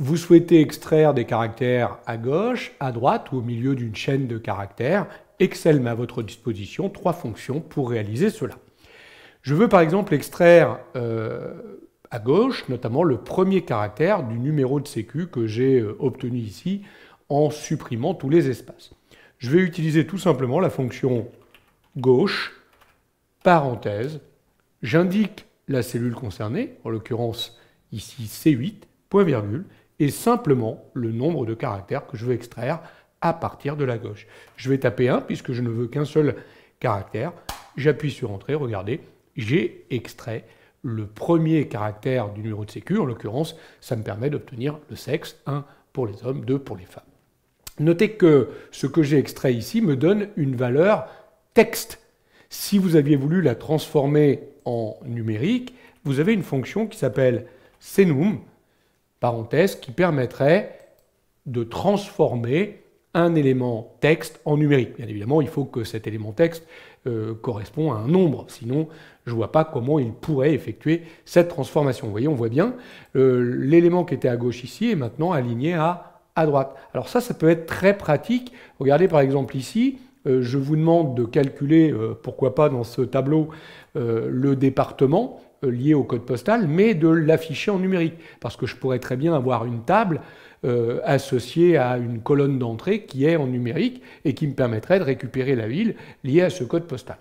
Vous souhaitez extraire des caractères à gauche, à droite ou au milieu d'une chaîne de caractères. Excel met à votre disposition 3 fonctions pour réaliser cela. Je veux par exemple extraire à gauche, notamment le premier caractère du numéro de sécu que j'ai obtenu ici en supprimant tous les espaces. Je vais utiliser tout simplement la fonction gauche, parenthèse, j'indique la cellule concernée, en l'occurrence ici C8, point virgule, et simplement le nombre de caractères que je veux extraire à partir de la gauche. Je vais taper 1 puisque je ne veux qu'un seul caractère. J'appuie sur Entrée, regardez, j'ai extrait le premier caractère du numéro de sécu. En l'occurrence, ça me permet d'obtenir le sexe, 1 pour les hommes, 2 pour les femmes. Notez que ce que j'ai extrait ici me donne une valeur texte. Si vous aviez voulu la transformer en numérique, vous avez une fonction qui s'appelle senum, parenthèse, qui permettrait de transformer un élément texte en numérique. Bien évidemment, il faut que cet élément texte corresponde à un nombre, sinon je ne vois pas comment il pourrait effectuer cette transformation. Vous voyez, on voit bien, l'élément qui était à gauche ici est maintenant aligné à droite. Alors ça peut être très pratique. Regardez par exemple ici, je vous demande de calculer, pourquoi pas dans ce tableau, le département lié au code postal, mais de l'afficher en numérique. Parce que je pourrais très bien avoir une table associée à une colonne d'entrée qui est en numérique et qui me permettrait de récupérer la ville liée à ce code postal.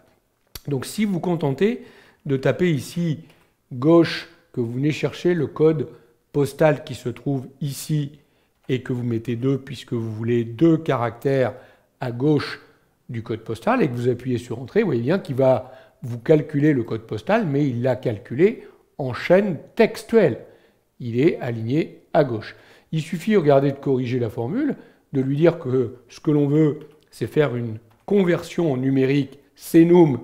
Donc si vous vous contentez de taper ici gauche, que vous venez chercher le code postal qui se trouve ici et que vous mettez 2 puisque vous voulez 2 caractères à gauche du code postal et que vous appuyez sur Entrée, vous voyez bien qu'il va vous calculer le code postal, mais il l'a calculé en chaîne textuelle. Il est aligné à gauche. Il suffit, regardez, de corriger la formule, de lui dire que ce que l'on veut, c'est faire une conversion en numérique senum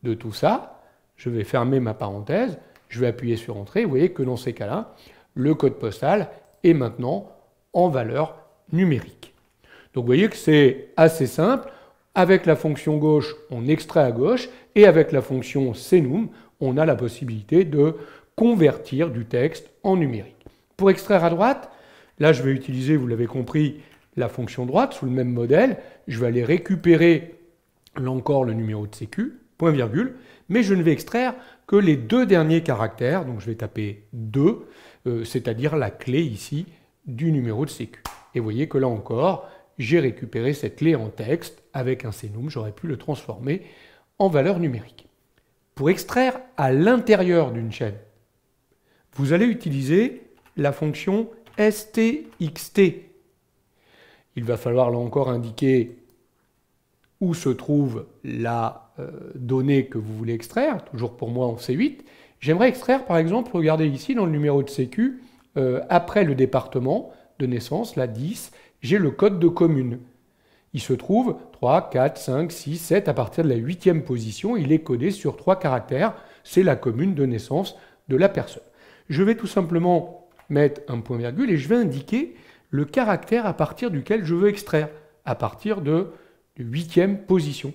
de tout ça. Je vais fermer ma parenthèse, je vais appuyer sur Entrée. Vous voyez que dans ces cas-là, le code postal est maintenant en valeur numérique. Donc vous voyez que c'est assez simple. Avec la fonction gauche, on extrait à gauche, et avec la fonction senum, on a la possibilité de convertir du texte en numérique. Pour extraire à droite, là je vais utiliser, vous l'avez compris, la fonction droite sous le même modèle. Je vais aller récupérer, là encore, le numéro de sécu, point virgule, mais je ne vais extraire que les 2 derniers caractères, donc je vais taper 2, c'est-à-dire la clé ici du numéro de sécu. Et vous voyez que là encore, j'ai récupéré cette clé en texte avec un senum, j'aurais pu le transformer en valeur numérique. Pour extraire à l'intérieur d'une chaîne, vous allez utiliser la fonction stxt. Il va falloir là encore indiquer où se trouve la donnée que vous voulez extraire, toujours pour moi en C8. J'aimerais extraire par exemple, regardez ici dans le numéro de sécu, après le département de naissance, la 10, j'ai le code de commune. Il se trouve 3, 4, 5, 6, 7, à partir de la 8e position, il est codé sur 3 caractères, c'est la commune de naissance de la personne. Je vais tout simplement mettre un point virgule et je vais indiquer le caractère à partir duquel je veux extraire, à partir de 8e position.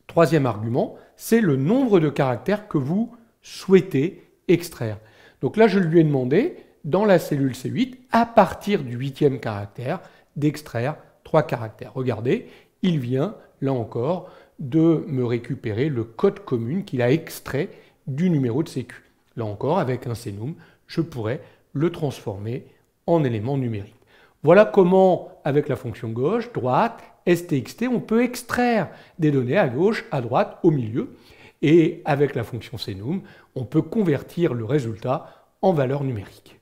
3e argument, c'est le nombre de caractères que vous souhaitez extraire. Donc là, je lui ai demandé, dans la cellule C8, à partir du 8e caractère, d'extraire 3 caractères. Regardez, il vient, là encore, de me récupérer le code commune qu'il a extrait du numéro de sécu. Là encore, avec un senum, je pourrais le transformer en élément numérique. Voilà comment, avec la fonction gauche, droite, stxt, on peut extraire des données à gauche, à droite, au milieu. Et avec la fonction senum, on peut convertir le résultat en valeur numérique.